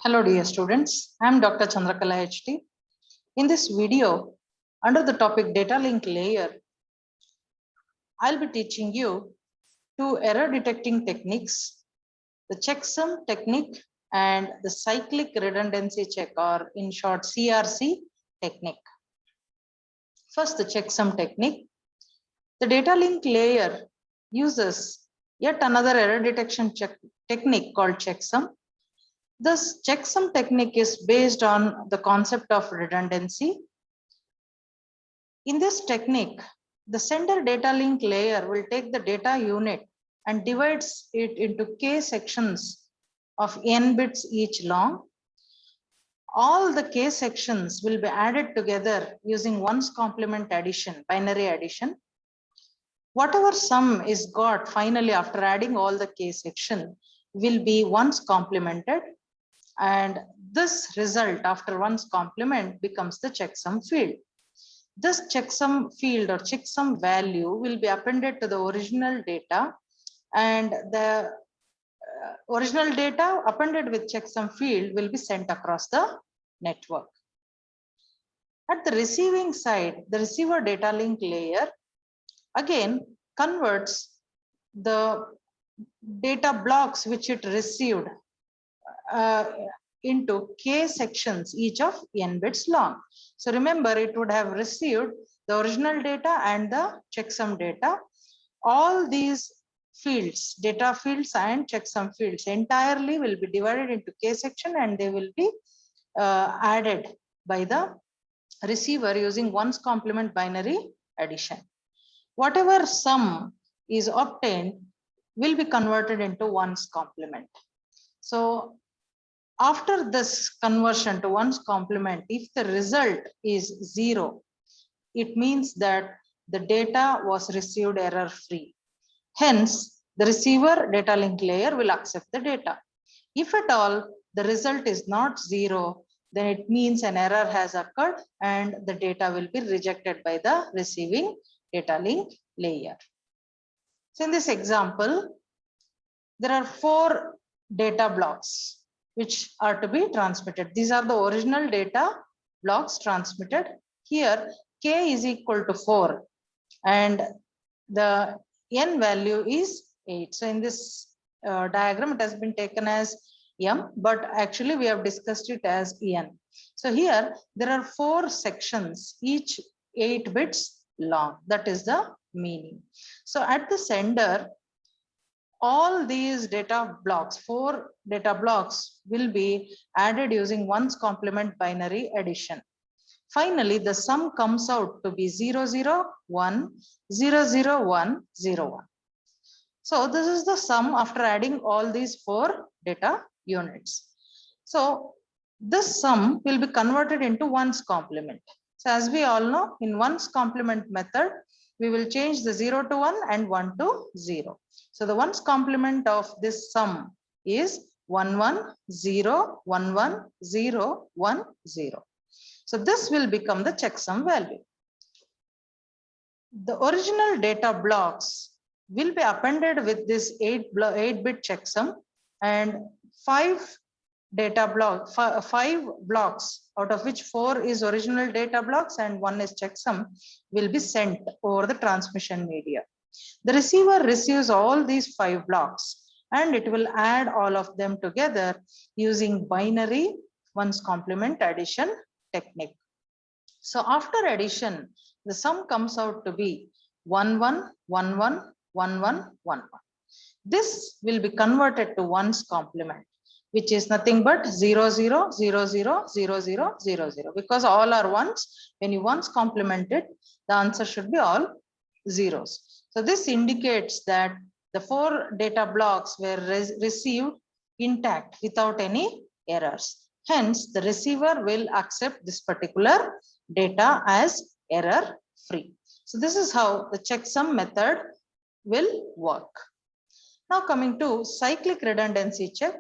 Hello dear students, I am Dr. Chandrakala HT. In this video, under the topic data link layer, I'll be teaching you two error detecting techniques, the checksum technique and the cyclic redundancy check, or in short CRC technique. First, the checksum technique. The data link layer uses yet another error detection technique called checksum. This checksum technique is based on the concept of redundancy. In this technique, the sender data link layer will take the data unit and divides it into k sections of n bits each long. All the k sections will be added together using ones complement addition, binary addition. Whatever sum is got finally after adding all the k section will be ones complemented, and this result after ones complement becomes the checksum field. This checksum field or checksum value will be appended to the original data, and the original data appended with checksum field will be sent across the network. At the receiving side, the receiver data link layer again converts the data blocks which it received into k sections, each of n bits long. So remember, it would have received the original data and the checksum data. All these fields, data fields and checksum fields entirely will be divided into k section, and they will be added by the receiver using ones complement binary addition. Whatever sum is obtained will be converted into ones complement. So after this conversion to ones complement, if the result is 0, it means that the data was received error free. Hence, the receiver data link layer will accept the data. If at all the result is not 0, then it means an error has occurred and the data will be rejected by the receiving data link layer. So in this example, there are 4 data blocks which are to be transmitted. These are the original data blocks transmitted. Here, k is equal to 4 and the n value is 8. So in this diagram, it has been taken as m, but actually we have discussed it as n. So here there are 4 sections, each 8 bits long. That is the meaning. So at the sender, all these data blocks, 4 data blocks, will be added using ones complement binary addition. Finally, the sum comes out to be 001, 001, 01. So this is the sum after adding all these 4 data units. So this sum will be converted into ones complement. So as we all know, in ones complement method, we will change the 0 to 1 and 1 to 0. So the ones complement of this sum is 1 1 0 1 1 0 1 0. So this will become the checksum value. The original data blocks will be appended with this 8-bit checksum, and 5 blocks out of which 4 is original data blocks and 1 is checksum will be sent over the transmission media. The receiver receives all these 5 blocks and it will add all of them together using binary ones complement addition technique. So after addition, the sum comes out to be 1 1 1 1 1 1 1 1. This will be converted to ones complement, which is nothing but 0 0 0 0 0 0 0 0, because all are ones. When you ones complement it, the answer should be all zeros. So this indicates that the 4 data blocks were received intact without any errors. Hence, the receiver will accept this particular data as error free. So this is how the checksum method will work. Now coming to cyclic redundancy check.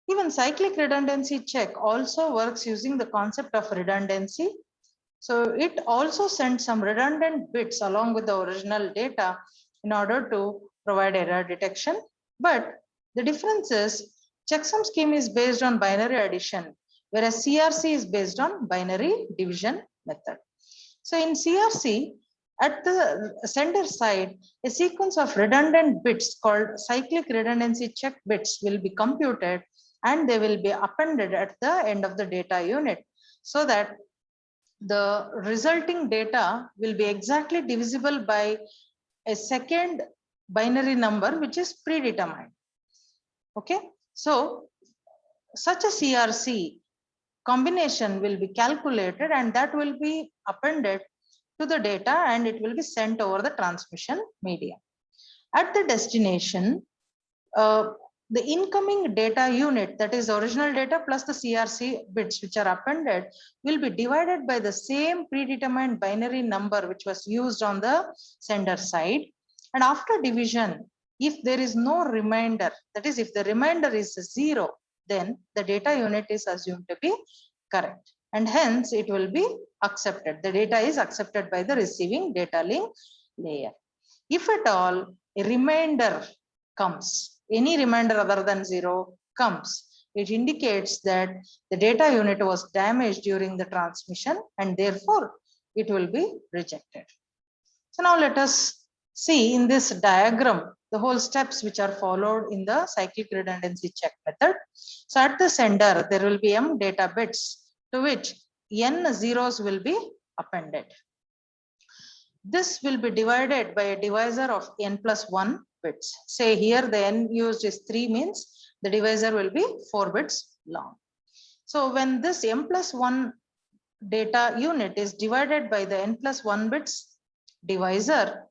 Even cyclic redundancy check also works using the concept of redundancy. So it also sends some redundant bits along with the original data in order to provide error detection. But the difference is, Checksum scheme is based on binary addition, whereas CRC is based on binary division method. So in CRC, at the sender side, a sequence of redundant bits called cyclic redundancy check bits will be computed, and they will be appended at the end of the data unit, so that the resulting data will be exactly divisible by a second binary number which is predetermined. Okay, so such a CRC combination will be calculated, and that will be appended to the data, and it will be sent over the transmission media. At the destination, the incoming data unit, that is original data plus the CRC bits which are appended, will be divided by the same predetermined binary number which was used on the sender side. And after division, if there is no remainder, that is, if the remainder is 0, then the data unit is assumed to be correct, and hence it will be accepted. The data is accepted by the receiving data link layer. If at all a remainder comes, any remainder other than 0 comes, it indicates that the data unit was damaged during the transmission, and therefore it will be rejected. So now let us see in this diagram the whole steps which are followed in the cyclic redundancy check method. So at the sender, there will be m data bits to which n zeros will be appended. This will be divided by a divisor of n plus 1 bits. Say here the n used is 3, means the divisor will be 4 bits long. So when this m plus 1 data unit is divided by the n plus 1 bits divisor,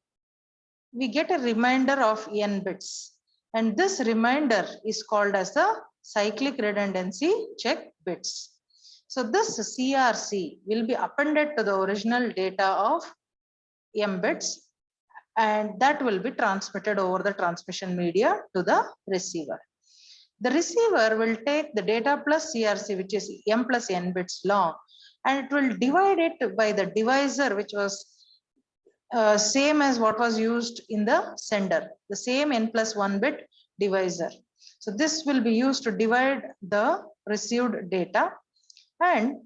we get a remainder of n bits, and this remainder is called as the cyclic redundancy check bits. So this CRC will be appended to the original data of m bits, and that will be transmitted over the transmission media to the receiver. The receiver will take the data plus CRC, which is m plus n bits long, and it will divide it by the divisor, which was same as what was used in the sender, the same n plus 1 bit divisor. So this will be used to divide the received data, and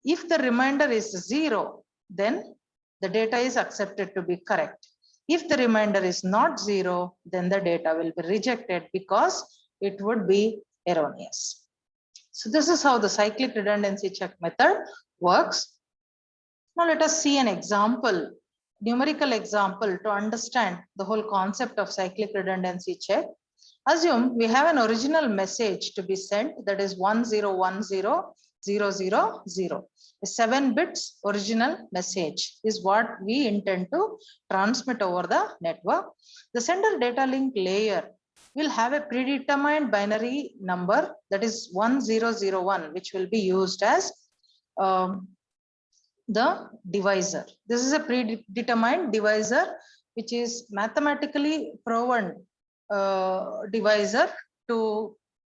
if the remainder is 0, then the data is accepted to be correct. If the remainder is not 0, then the data will be rejected because it would be erroneous. So this is how the cyclic redundancy check method works. Now let us see an example, numerical example, to understand the whole concept of cyclic redundancy check. Assume we have an original message to be sent, that is 10100000. A 7 bits original message is what we intend to transmit over the network. The sender data link layer will have a predetermined binary number, that is 1001, which will be used as the divisor. This is a predetermined divisor, which is mathematically proven divisor to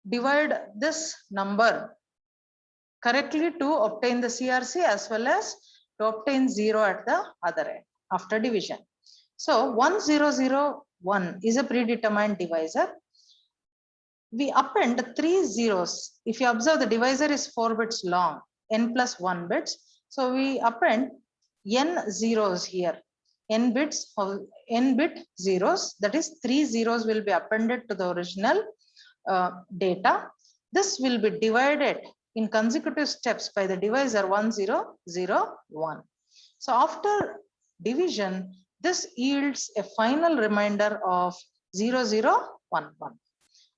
divide this number correctly to obtain the CRC as well as to obtain 0 at the other end after division. So 1001 is a predetermined divisor. We append 3 zeros. If you observe, the divisor is 4 bits long, n plus 1 bits. So we append n zeros here, n bits of n bit zeros, that is 3 zeros will be appended to the original data. This will be divided in consecutive steps by the divisor 1001. So after division, this yields a final remainder of 0011.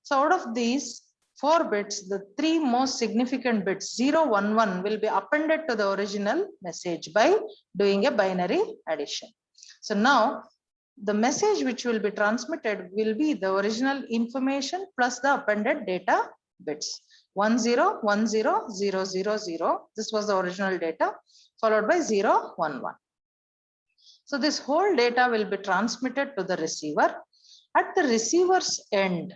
So out of these 4 bits, the 3 most significant bits 011 will be appended to the original message by doing a binary addition. So now the message which will be transmitted will be the original information plus the appended data bits 10100000. This was the original data, followed by 011. So this whole data will be transmitted to the receiver. At the receiver's end,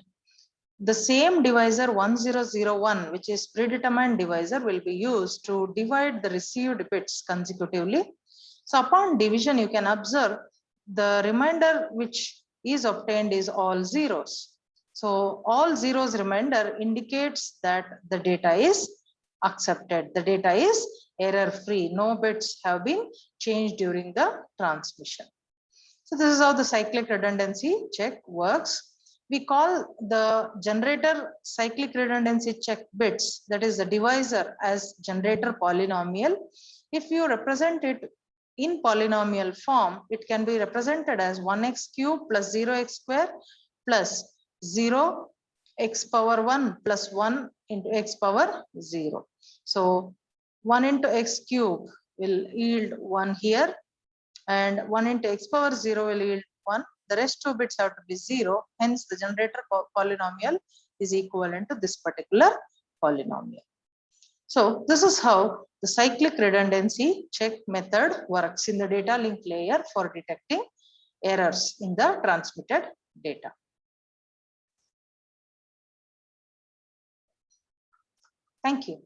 the same divisor 1001, which is predetermined divisor, will be used to divide the received bits consecutively. So upon division, you can observe the remainder which is obtained is all zeros. So all zeros remainder indicates that the data is accepted. The data is error free. No bits have been changed during the transmission. So this is how the cyclic redundancy check works. We call the generator cyclic redundancy check bits, that is the divisor, as generator polynomial. If you represent it in polynomial form, it can be represented as 1x cube plus 0x square plus 0x power 1 plus 1 into x power 0. So 1 into x cube will yield 1 here, and 1 into x power 0 will yield 1. The rest 2 bits have to be 0. Hence, the generator polynomial is equivalent to this particular polynomial. So this is how the cyclic redundancy check method works in the data link layer for detecting errors in the transmitted data. Thank you.